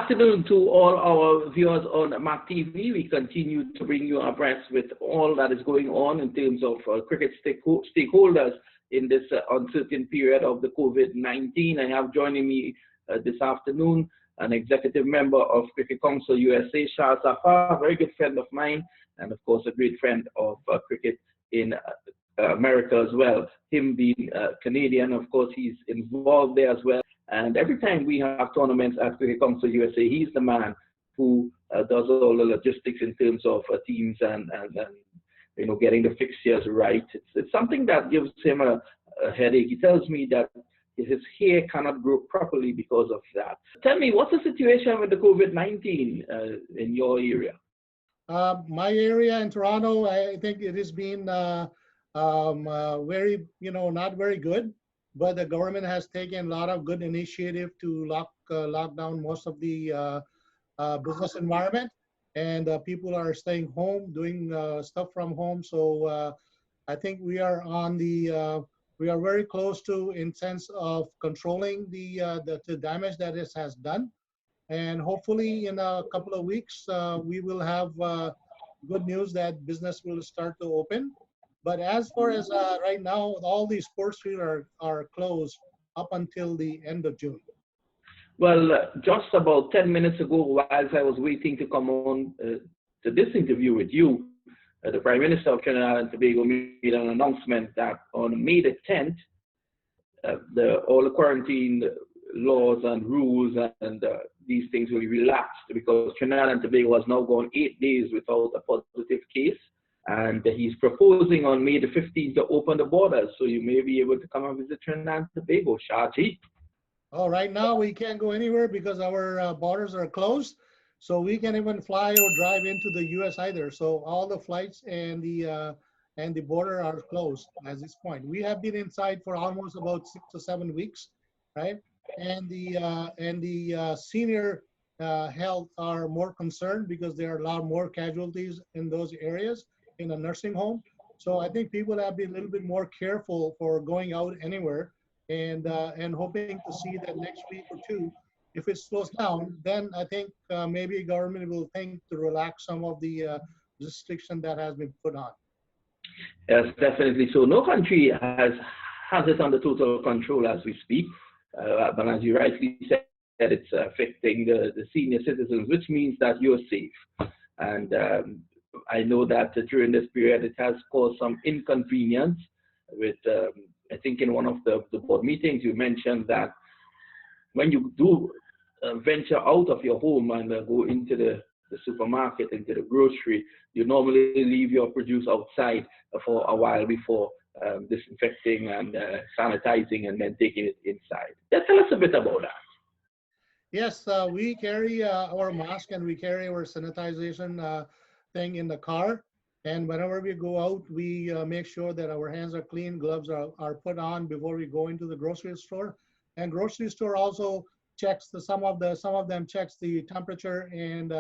afternoon to all our viewers on MAQ TV. We continue to bring you abreast with all that is going on in terms of cricket stakeholders in this uncertain period of the COVID-19. I have joining me this afternoon an executive member of Cricket Council USA, Shah, Zafar, a very good friend of mine, and of course a great friend of cricket in America as well. Him being Canadian, of course, he's involved there as well. And every time we have tournaments at Cricket Council USA, he's the man who does all the logistics in terms of teams and you know, getting the fixtures right. It's something that gives him a headache. He tells me that his hair cannot grow properly because of that. Tell me, what's the situation with the COVID-19 in your area? My area in Toronto, I think it has been very, not very good. But the government has taken a lot of good initiative to lock down most of the business environment, and people are staying home, doing stuff from home. So I think we are on we are very close to in sense of controlling the damage that it has done, and hopefully in a couple of weeks we will have good news that business will start to open. But as far as right now, all these sports fields are closed up until the end of June. Well, just about 10 minutes ago, while I was waiting to come on to this interview with you, the Prime Minister of Trinidad and Tobago made an announcement that on May the 10th, all the quarantine laws and rules and these things will be relaxed, because Trinidad and Tobago has now gone 8 days without a positive case. And he's proposing on May the 15th to open the borders, so you may be able to come and visit Trinidad and Tobago, Shah. Oh, right now we can't go anywhere because our borders are closed, so we can't even fly or drive into the U.S. either. So all the flights and the border are closed at this point. We have been inside for almost about 6 to 7 weeks, right? And the senior health are more concerned because there are a lot more casualties in those areas in a nursing home. So I think people have been a little bit more careful for going out anywhere, and hoping to see that next week or two, if it slows down, then I think maybe government will think to relax some of the restriction that has been put on. Yes, definitely. So no country has it under total control as we speak, but as you rightly said, it's affecting the senior citizens, which means that you're safe. And I know that during this period it has caused some inconvenience with, I think in one of the board meetings you mentioned that when you do venture out of your home and go into the supermarket, into the grocery, you normally leave your produce outside for a while before disinfecting and sanitizing and then taking it inside. Tell us a bit about that. Yes, we carry our mask and we carry our sanitization thing in the car, and whenever we go out, we make sure that our hands are clean, gloves are put on before we go into the grocery store. And grocery store also checks some of them checks the temperature, and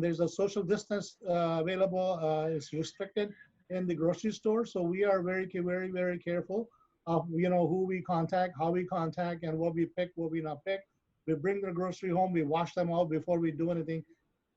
there's a social distance available. It's restricted in the grocery store, so we are very careful of who we contact, how we contact, and what we pick, what we not pick. We bring the grocery home, we wash them out before we do anything.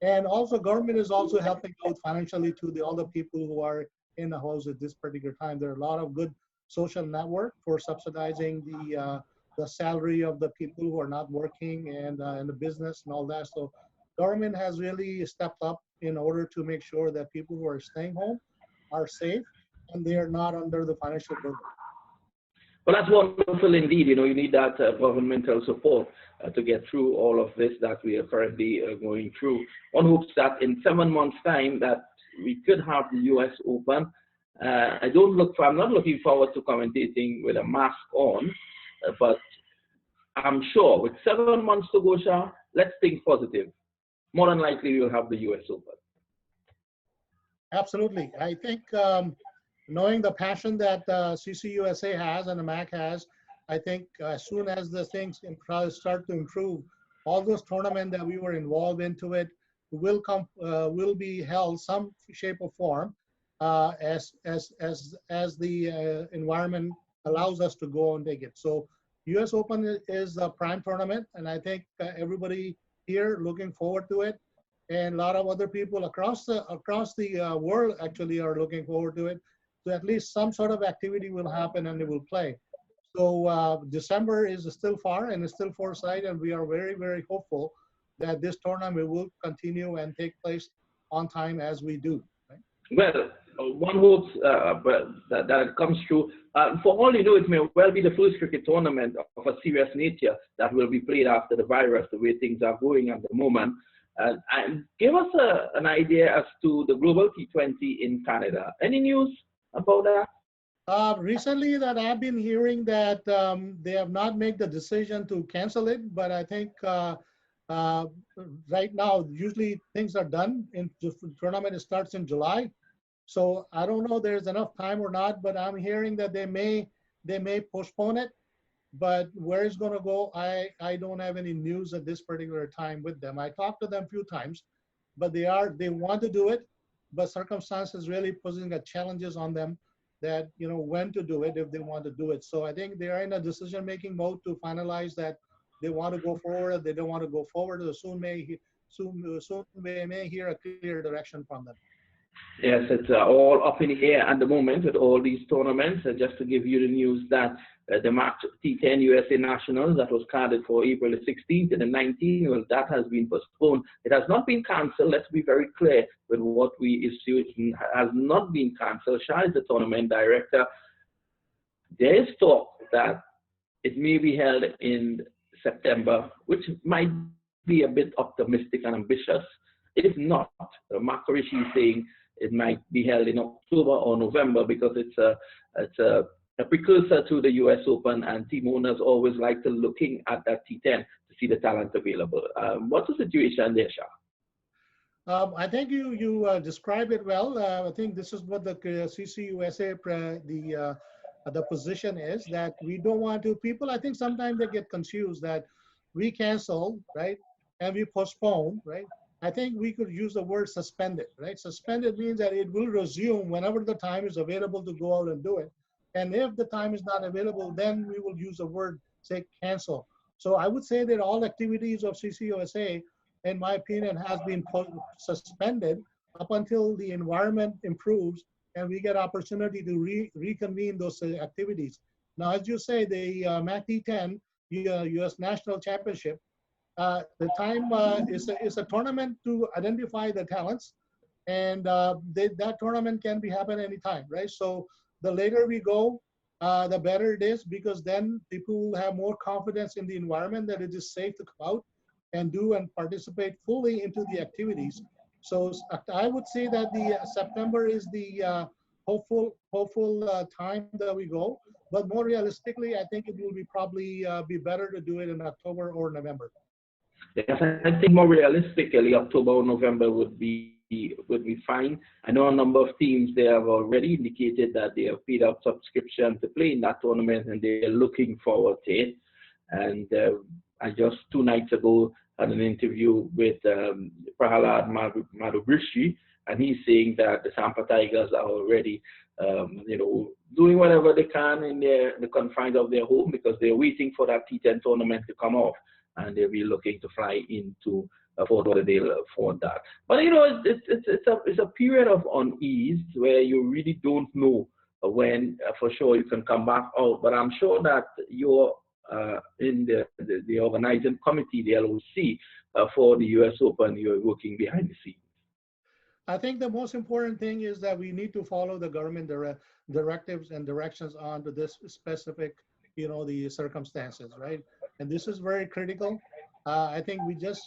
And also government is also helping out financially to all the people who are in the house at this particular time. There are a lot of good social network for subsidizing the salary of the people who are not working and the business and all that. So government has really stepped up in order to make sure that people who are staying home are safe and they are not under the financial burden. Well, that's wonderful indeed. You need that governmental support to get through all of this that we are currently going through. One hopes that in 7 months' time that we could have the U.S. Open. I'm not looking forward to commentating with a mask on, but I'm sure with 7 months to go, Shah, let's think positive. More than likely, we'll have the U.S. Open. Absolutely. I think knowing the passion that CCUSA has and the MAQ has, I think as soon as the things start to improve, all those tournaments that we were involved into it will be held some shape or form as the environment allows us to go and take it. So U.S. Open is a prime tournament, and I think everybody here looking forward to it, and a lot of other people across the world actually are looking forward to it. So at least some sort of activity will happen and they will play. So December is still far and it's still foresight, and we are very, very hopeful that this tournament will continue and take place on time as we do. Right? Well, one hopes but that it comes true. For all you know, it may well be the first cricket tournament of a serious nature that will be played after the virus, the way things are going at the moment. And give us an idea as to the global T20 in Canada. Any news about that? Recently that I've been hearing that they have not made the decision to cancel it, but I think right now, usually things are done in the tournament starts in July. So I don't know if there's enough time or not, but I'm hearing that they may postpone it. But where it's going to go, I don't have any news at this particular time with them. I talked to them a few times, but they want to do it, but circumstances really putting challenges on them that, you know, when to do it if they want to do it. So I think they are in a decision-making mode to finalize that they want to go forward, they don't want to go forward. Soon we may hear a clear direction from them. Yes, it's all up in the air at the moment with all these tournaments. Just to give you the news that the MAQ T10 USA Nationals that was carded for April the 16th and the 19th, well, that has been postponed. It has not been cancelled. Let's be very clear with what we issue. It has not been cancelled. Shah is the tournament director. There is talk that it may be held in September, which might be a bit optimistic and ambitious. If not, Mark Rishi is saying it might be held in October or November because it's a precursor to the US Open, and team owners always like to looking at that T10 to see the talent available. What's the situation there, Shah? I think you described it well. I think this is what the CCUSA the position is, that we don't want to. People, I think sometimes they get confused that we cancel, right, and we postpone, right. I think we could use the word suspended, right? Suspended means that it will resume whenever the time is available to go out and do it. And if the time is not available, then we will use the word, say, cancel. So I would say that all activities of CCUSA, in my opinion, has been suspended up until the environment improves and we get opportunity to reconvene those activities. Now, as you say, the MAQ T10 U.S. National Championship, the time is a tournament to identify the talents, and that tournament can be happen anytime, right? So the later we go, the better it is, because then people will have more confidence in the environment that it is safe to come out and do and participate fully into the activities. So I would say that the September is the hopeful time that we go, but more realistically, I think it will be probably be better to do it in October or November. Yes, I think more realistically, October or November would be fine. I know a number of teams, they have already indicated that they have paid up subscription to play in that tournament, and they are looking forward to it. And I just 2 nights ago had an interview with Prahalad Madhurishi, and he's saying that the Sampa Tigers are already, doing whatever they can in the confines of their home, because they're waiting for that T10 tournament to come off, and they'll be looking to fly into Fort Lauderdale for that. But it's a period of unease where you really don't know when for sure you can come back out. But I'm sure that you're in the organizing committee, the LOC, for the US Open, you're working behind the scenes. I think the most important thing is that we need to follow the government directives and directions on to this specific, the circumstances, right? And this is very critical. I think we just,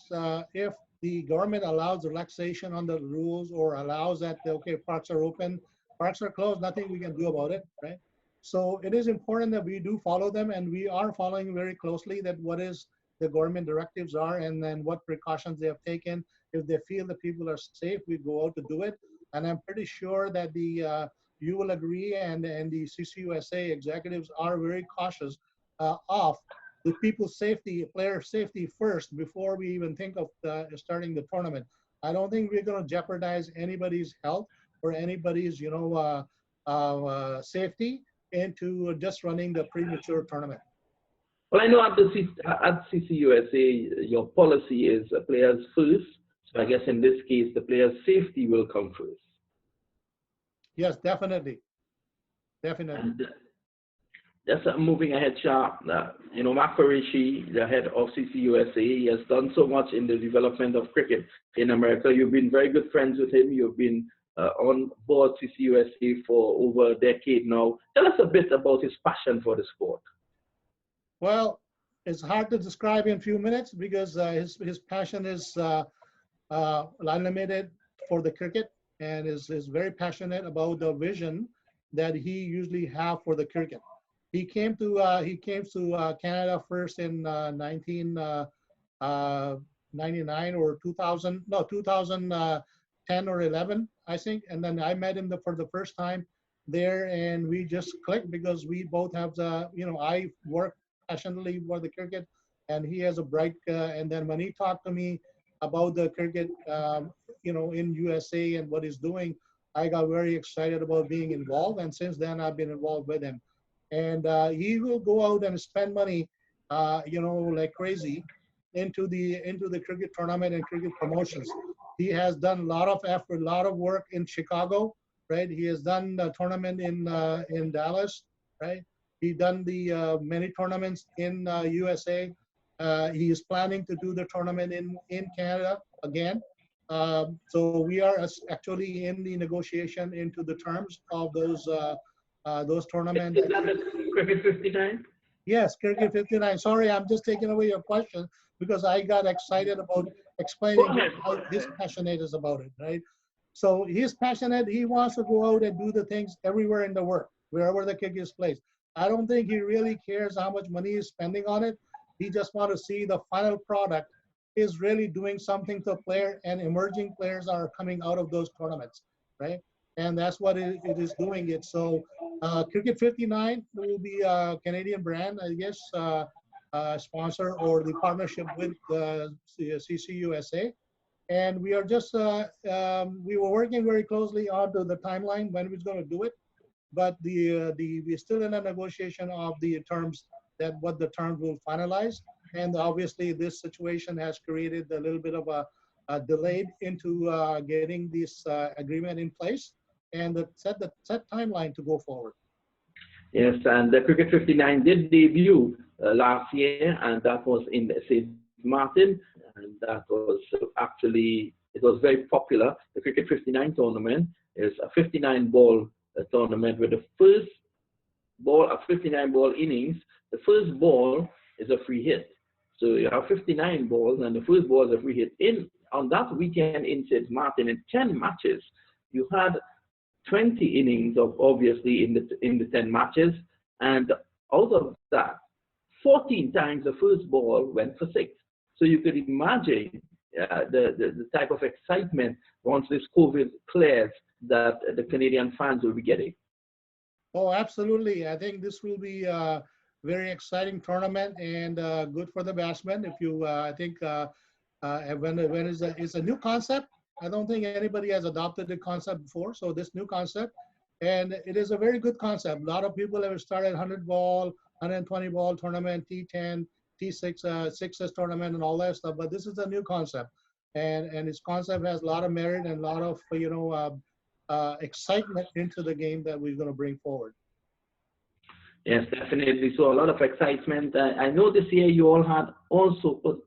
if the government allows relaxation on the rules or allows that, okay, parks are open, parks are closed, nothing we can do about it, right? So it is important that we do follow them, and we are following very closely that what is the government directives are, and then what precautions they have taken. If they feel that people are safe, we go out to do it. And I'm pretty sure that you will agree, and the CCUSA executives are very cautious of the people's safety, player safety first before we even think of starting the tournament. I don't think we're going to jeopardize anybody's health or anybody's, safety into just running the premature tournament. Well, I know at CCUSA, your policy is players first. So I guess in this case, the players' safety will come first. Yes, definitely. Definitely. And just moving ahead, Shah, Mark Farishi, the head of CCUSA, he has done so much in the development of cricket in America. You've been very good friends with him. You've been on board CCUSA for over a decade now. Tell us a bit about his passion for the sport. Well, it's hard to describe in a few minutes because his passion is unlimited for the cricket, and is very passionate about the vision that he usually have for the cricket. He came to Canada first in 1999 or 2000, no 2010 or 11, I think. And then I met him for the first time there, and we just clicked because we both have the, I work passionately for the cricket, and he has a bright. And then when he talked to me about the cricket, in USA and what he's doing, I got very excited about being involved. And since then, I've been involved with him. And he will go out and spend money, like crazy into the cricket tournament and cricket promotions. He has done a lot of effort, a lot of work in Chicago, right? He has done the tournament in Dallas, right? He done the many tournaments in USA. He is planning to do the tournament in Canada again. So we are actually in the negotiation into the terms of those tournaments. Is that the Cricket 59? Yes, Cricket 59. Sorry, I'm just taking away your question because I got excited about explaining how his passionate is about it, right? So he's passionate. He wants to go out and do the things everywhere in the world, wherever the kick is placed. I don't think he really cares how much money he's spending on it. He just wants to see the final product is really doing something to a player, and emerging players are coming out of those tournaments, right? And that's what it is doing it. So Cricket 59 will be a Canadian brand, I guess, sponsor or the partnership with CCUSA. And we are just, we were working very closely on the timeline when we're going to do it. But we're still in a negotiation of the terms, that what the terms will finalize. And obviously this situation has created a little bit of a delay into getting this agreement in place and set timeline to go forward. Yes, and the Cricket 59 did debut last year, and that was in St. Martin, and that was actually, it was very popular. The Cricket 59 tournament is a 59-ball tournament with the first ball, a 59-ball innings. The first ball is a free hit. So you have 59 balls, and the first ball is a free hit. On that weekend in St. Martin, in 10 matches, you had 20 innings of obviously in the 10 matches, and out of that, 14 times the first ball went for 6. So you could imagine the type of excitement once this COVID clears that the Canadian fans will be getting. Oh, absolutely. I think this will be a very exciting tournament and good for the batsmen. If you, I think, when it's a new concept. I don't think anybody has adopted the concept before. So this new concept, and it is a very good concept. A lot of people have started 100 ball, 120 ball tournament, T10, T6, sixes tournament, and all that stuff. But this is a new concept, and its concept has a lot of merit and a lot of excitement into the game that we're going to bring forward. Yes, definitely. So a lot of excitement. I know this year you all had also put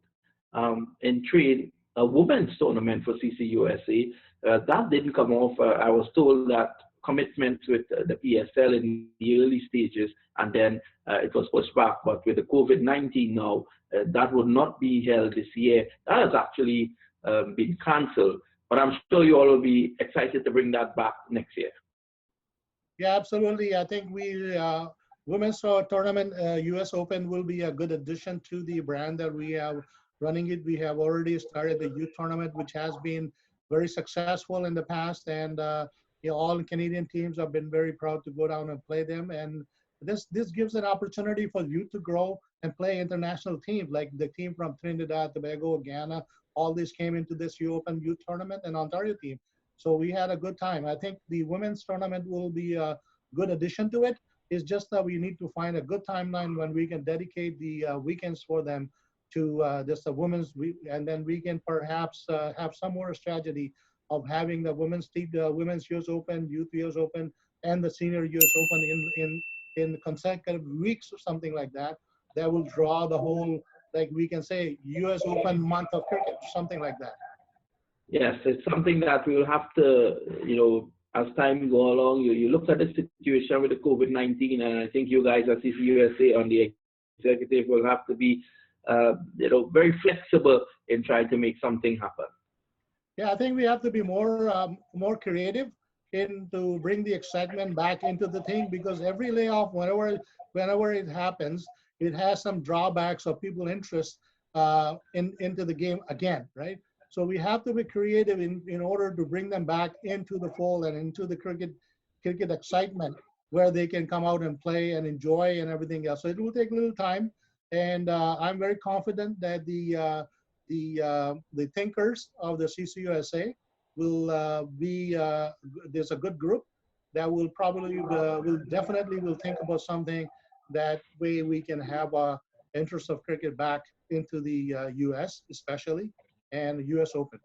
in trade a women's tournament for CCUSA. That didn't come off. I was told that commitments with the PSL in the early stages, and then it was pushed back. But with the COVID-19 now, that would not be held this year. That has actually been cancelled. But I'm sure you all will be excited to bring that back next year. Yeah, absolutely. I think women's tournament, US Open will be a good addition to the brand that we have running it. We have already started the youth tournament, which has been very successful in the past, and all Canadian teams have been very proud to go down and play them. And this gives an opportunity for youth to grow and play international teams, like the team from Trinidad, Tobago, Ghana. All these came into this Open youth tournament and Ontario team. So we had a good time. I think the women's tournament will be a good addition to it. It's just that we need to find a good timeline when we can dedicate the weekends for them to just the women's week, and then we can perhaps have some more strategy of having the women's US Open, youth US Open, and the senior US Open in consecutive weeks or something like that. That will draw the whole, like we can say, US Open month of cricket, something like that. Yes, it's something that we'll have to, as time go along, you look at the situation with the COVID-19, and I think you guys at CCUSA on the executive will have to be, very flexible in trying to make something happen. Yeah, I think we have to be more creative to bring the excitement back into the thing, because every layoff, whenever it happens, it has some drawbacks of people interest into the game again, right? So we have to be creative in order to bring them back into the fold and into the cricket excitement, where they can come out and play and enjoy and everything else. So it will take a little time, and I'm very confident that the thinkers of the CCUSA will there's a good group that will probably will think about something that way we can have interest of cricket back into the US especially, and US Open.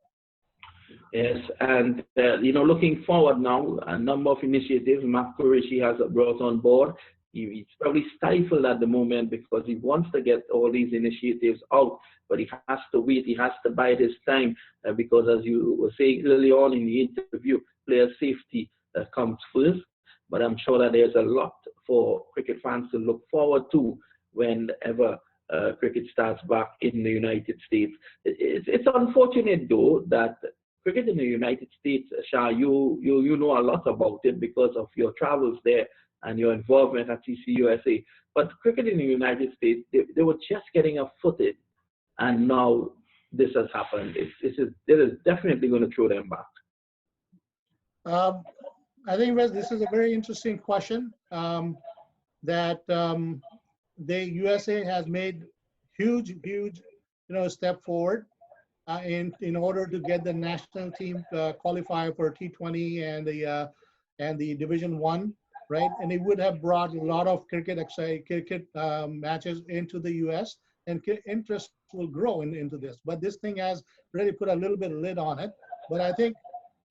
Yes, and looking forward now, a number of initiatives MAQ has brought on board. He's probably stifled at the moment because he wants to get all these initiatives out, but he has to wait, he has to bide his time, because as you were saying early on in the interview, player safety comes first. But I'm sure that there's a lot for cricket fans to look forward to whenever cricket starts back in the United States. It's unfortunate, though, that cricket in the United States, Shah, you know a lot about it because of your travels there and your involvement at CCUSA. But cricket in the United States, they were just getting a footing, and now this has happened. This is definitely going to throw them back. I think this is a very interesting question, that the USA has made huge step forward in order to get the national team qualify for T20 and the Division One, right? And it would have brought a lot of cricket matches into the US, and interest will grow into this. But this thing has really put a little bit of lid on it. But I think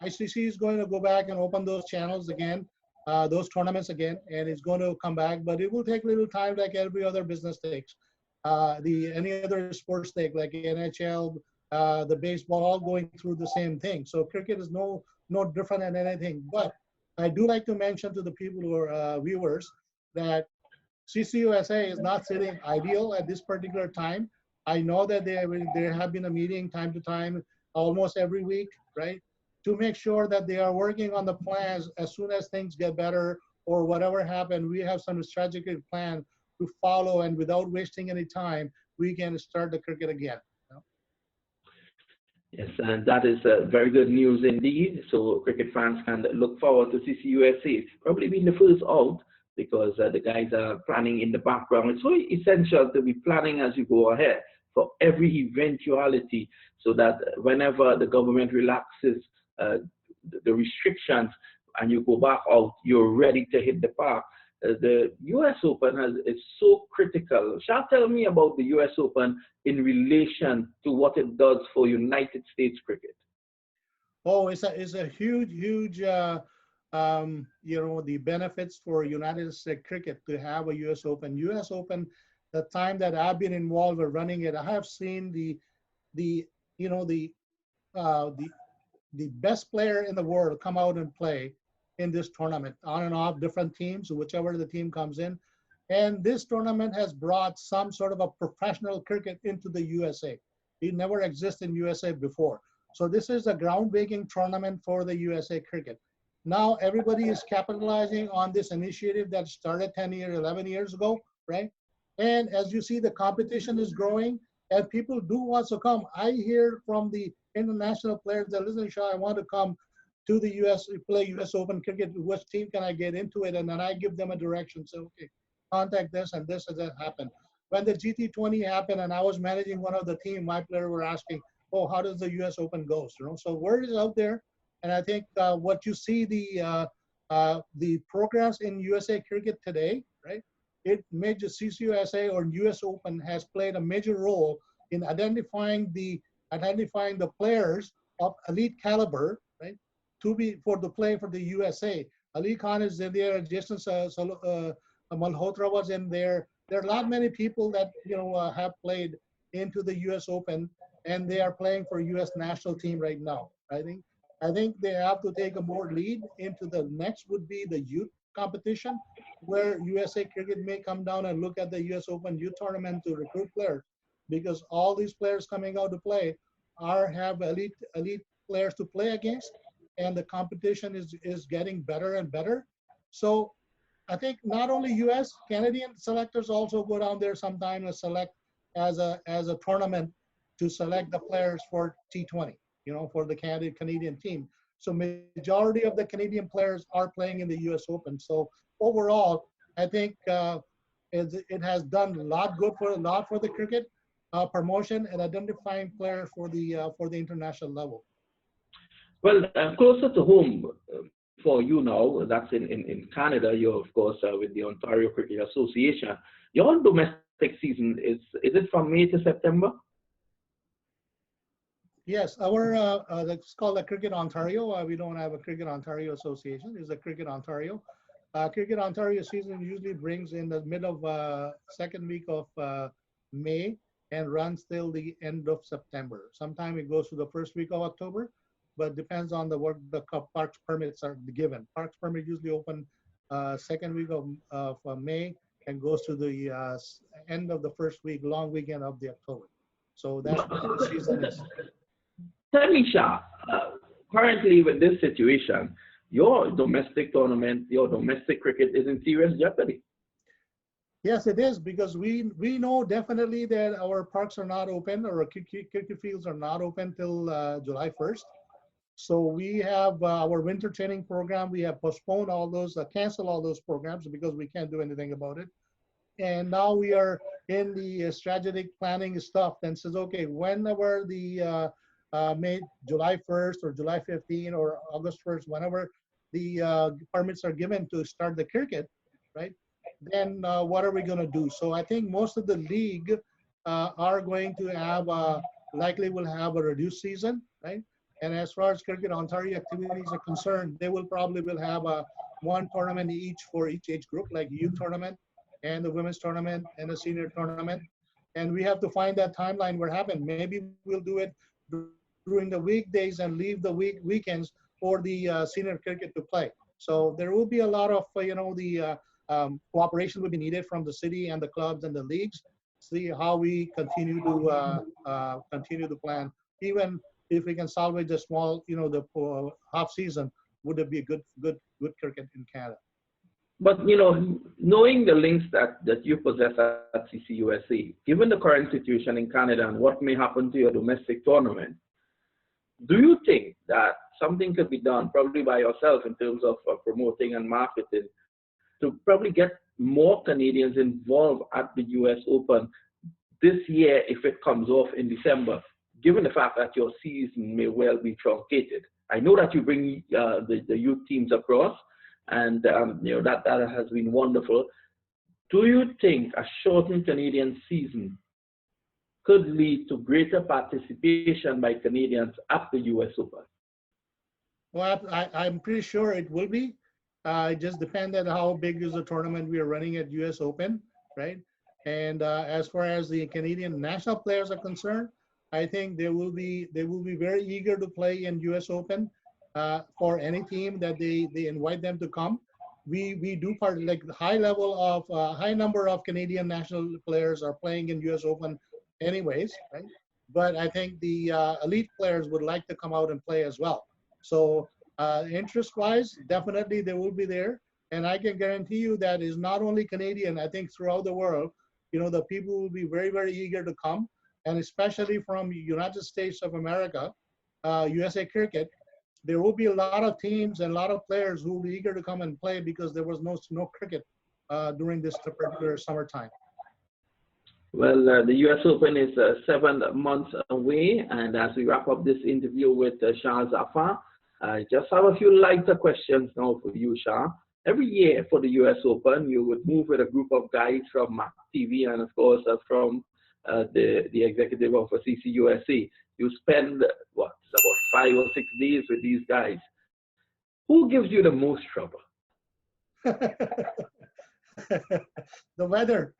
ICC is going to go back and open those channels again, those tournaments again, and it's going to come back. But it will take a little time, like every other business takes. Any other sports take, like NHL, the baseball, all going through the same thing. So cricket is no different than anything. But I do like to mention to the people who are viewers that CCUSA is not sitting ideal at this particular time. I know that there have been a meeting time to time, almost every week, right, to make sure that they are working on the plans. As soon as things get better or whatever happened, we have some strategic plan to follow, and without wasting any time, we can start the cricket again. Yes, and that is very good news indeed. So cricket fans can look forward to CCUSA probably being the first out, because the guys are planning in the background. It's so essential to be planning as you go ahead for every eventuality, so that whenever the government relaxes the restrictions and you go back out, you're ready to hit the park. The US Open is so critical. Shah, tell me about the US Open in relation to what it does for United States cricket. Oh, it's a huge the benefits for United States cricket to have a US Open. US Open, the time that I've been involved with running it, I have seen the best player in the world come out and play in this tournament, on and off different teams, whichever the team comes in. And this tournament has brought some sort of a professional cricket into the USA. It never existed in USA before. So this is a groundbreaking tournament for the USA cricket. Now everybody is capitalizing on this initiative that started 11 years ago, right? And as you see, the competition is growing and people do want to come. I hear from the international players that, listen, Shah, I want to come to the US, play US Open cricket. Which team can I get into it? And then I give them a direction. So, okay, contact this and this has happened. When the GT20 happened and I was managing one of the team, my player were asking, oh, how does the US Open go? So word is out there. And I think what you see, the progress in USA cricket today right? It major CCUSA or US Open has played a major role in identifying the players of elite caliber, right? To be for the play for the USA. Ali Khan is in there. Jason Malhotra was in there. There are not many people that have played into the U.S. Open, and they are playing for U.S. national team right now. I think they have to take a more lead into the next would be the youth competition, where USA Cricket may come down and look at the U.S. Open youth tournament to recruit players, because all these players coming out to play have elite players to play against, and the competition is getting better and better. So I think not only U.S. Canadian selectors also go down there sometime and select as a tournament to select the players for T20, for the Canadian team. So majority of the Canadian players are playing in the U.S. Open. So overall, I think it has done a lot for the cricket promotion and identifying players for the international level. Well, closer to home for you now, that's in Canada. You're of course with the Ontario Cricket Association. Your domestic season is it from May to September? Yes, our it's called the Cricket Ontario. We don't have a Cricket Ontario Association. It's a Cricket Ontario. Cricket Ontario season usually brings in the middle of second week of May and runs till the end of September. Sometimes it goes to the first week of October, but depends on the work the parks permits are given. Parks permit usually open second week of May and goes to the end of the first week, long weekend of the October. So that's what the season is. Tell me, Shah, currently with this situation, your domestic tournament, your domestic cricket is in serious jeopardy. Yes, it is, because we know definitely that our parks are not open, or our cricket fields are not open till July 1st. So we have our winter training program. We have postponed all those, canceled all those programs because we can't do anything about it. And now we are in the strategic planning stuff and says, okay, whenever the July 1st or July 15th or August 1st, whenever the permits are given to start the cricket, right? Then what are we going to do? So I think most of the league are going to have likely will have a reduced season, right? And as far as Cricket Ontario activities are concerned, they will probably have one tournament each for each age group, like youth tournament and the women's tournament and the senior tournament. And we have to find that timeline where it happened. Maybe we'll do it during the weekdays and leave the weekends for the senior cricket to play. So there will be a lot of, cooperation will be needed from the city and the clubs and the leagues. See how we continue to plan. Even if we can salvage a small, the half season, would it be a good cricket in Canada? But knowing the links that you possess at CCUSA, given the current situation in Canada and what may happen to your domestic tournament, do you think that something could be done, probably by yourself, in terms of promoting and marketing, to probably get more Canadians involved at the US Open this year if it comes off in December, given the fact that your season may well be truncated? I know that you bring the youth teams across, and that has been wonderful. Do you think a shortened Canadian season could lead to greater participation by Canadians at the US Open? Well, I'm pretty sure it will be. It just depends on how big is the tournament we are running at US Open, right? And as far as the Canadian national players are concerned, I think they will be very eager to play in US Open for any team that they invite them to come. We do part, like the high number of Canadian national players are playing in US Open anyways, right? But I think the elite players would like to come out and play as well. So interest-wise, definitely they will be there. And I can guarantee you that is not only Canadian, I think throughout the world, the people will be very, very eager to come. And especially from United States of America, USA Cricket, there will be a lot of teams and a lot of players who will be eager to come and play because there was no cricket during this particular summertime. Well, the US Open is 7 months away, and as we wrap up this interview with Shah Zafar, I just have a few lighter questions now for you, Shah. every year for the US Open, you would move with a group of guys from MAQ TV and, of course, from the executive of CCUSA. You spend, what, about 5 or 6 days with these guys. Who gives you the most trouble? The weather.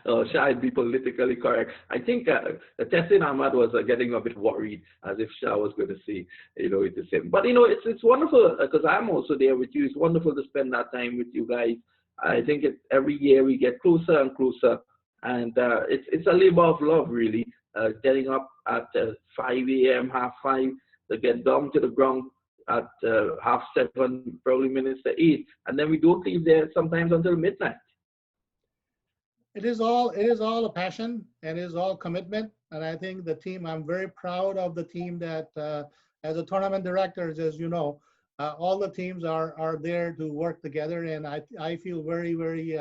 Oh, Shah, I'd be politically correct. I think Tessin Ahmad was getting a bit worried, as if Shah was going to say, it's the same. But, it's wonderful, because I'm also there with you. It's wonderful to spend that time with you guys. I think every year we get closer and closer, and it's a labor of love, really, getting up at 5 a.m., 5:30, to get down to the ground at 7:30, probably minutes to 8, and then we don't leave there sometimes until midnight. It is all a passion, and it is all commitment. And I think the team, I'm very proud of the team that, as a tournament director, as you know, all the teams are there to work together. And I feel very, very,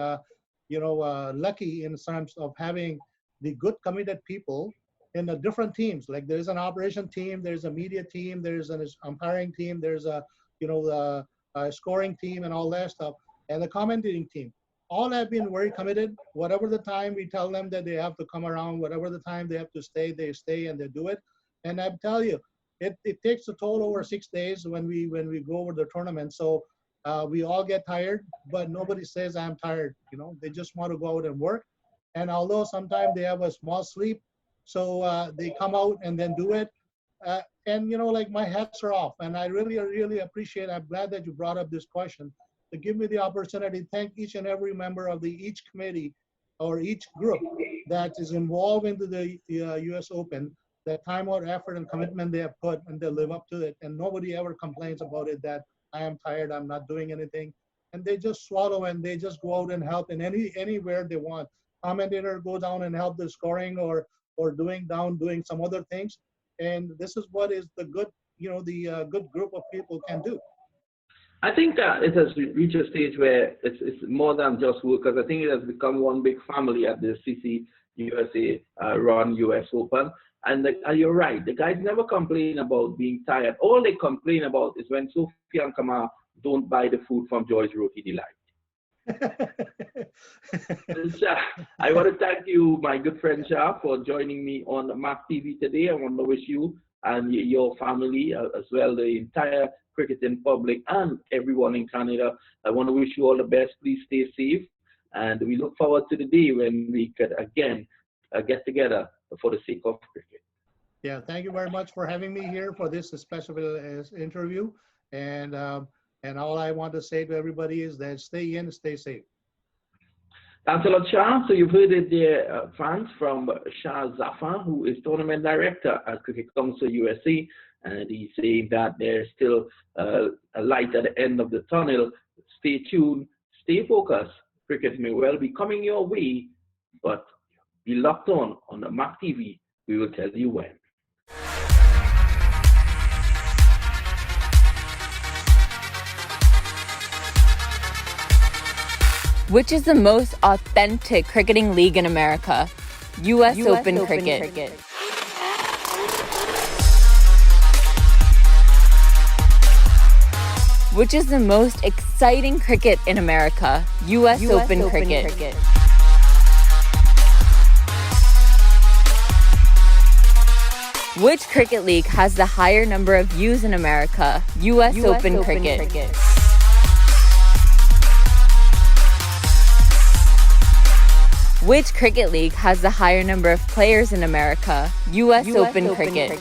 lucky in terms of having the good committed people in the different teams. Like there's an operation team, there's a media team, there's an umpiring team, there's a scoring team and all that stuff, and the commentating team. All have been very committed. Whatever the time we tell them that they have to come around, whatever the time they have to stay, they stay and they do it. And I tell you, it takes a total over 6 days when we go over the tournament. So we all get tired, but nobody says I'm tired. They just want to go out and work. And although sometimes they have a small sleep, so they come out and then do it. And like my hats are off. And I really, really appreciate. I'm glad that you brought up this question, to give me the opportunity to thank each and every member of each committee or each group that is involved into the US Open, the time, out, effort, and commitment they have put, and they live up to it. And nobody ever complains about it, that I am tired, I'm not doing anything. And they just swallow and they just go out and help in anywhere they want. Commentator go down and help the scoring or doing some other things. And this is what is the good, the good group of people can do. I think it has reached a stage where it's more than just work, because I think it has become one big family at the CCUSA run US Open. And you're right, the guys never complain about being tired. All they complain about is when Sophie and Kamar don't buy the food from Joy's Roti Delight. Shah, I want to thank you, my good friend Shah, for joining me on MAQ TV today. I want to wish you and your family, as well the entire cricketing public and everyone in Canada, I want to wish you all the best. Please stay safe, and we look forward to the day when we could again get together for the sake of cricket. Yeah, thank you very much for having me here for this special interview. And all I want to say to everybody is that stay in, stay safe. Thanks a lot, Shah. So you've heard it there, fans, from Shah Zafar, who is tournament director at Cricket Council USA, and he's saying that there's still a light at the end of the tunnel. Stay tuned, stay focused. Cricket may well be coming your way, but be locked on the MAQ TV. We will tell you when. Which is the most authentic cricketing league in America? US Open Cricket. Which is the most exciting cricket in America? US Open Cricket. Which cricket league has the higher number of views in America? US Open Cricket. Which cricket league has the higher number of players in America? US Open Cricket.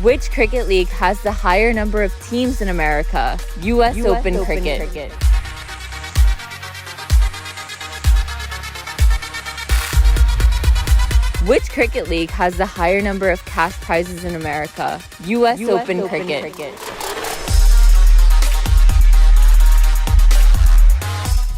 Which cricket league has the higher number of teams in America? US Open Cricket. Which cricket league has the higher number of cash prizes in America? US Open Cricket.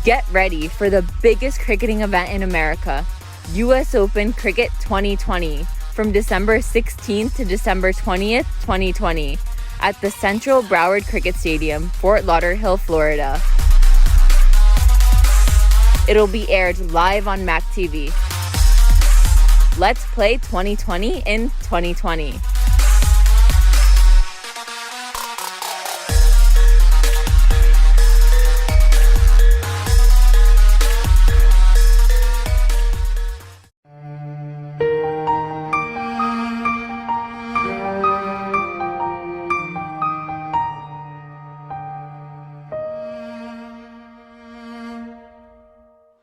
Get ready for the biggest cricketing event in America, US Open Cricket 2020, from December 16th to December 20th, 2020, at the Central Broward Cricket Stadium, Fort Lauderdale, Florida. It'll be aired live on MAQ TV. Let's play 2020 in 2020.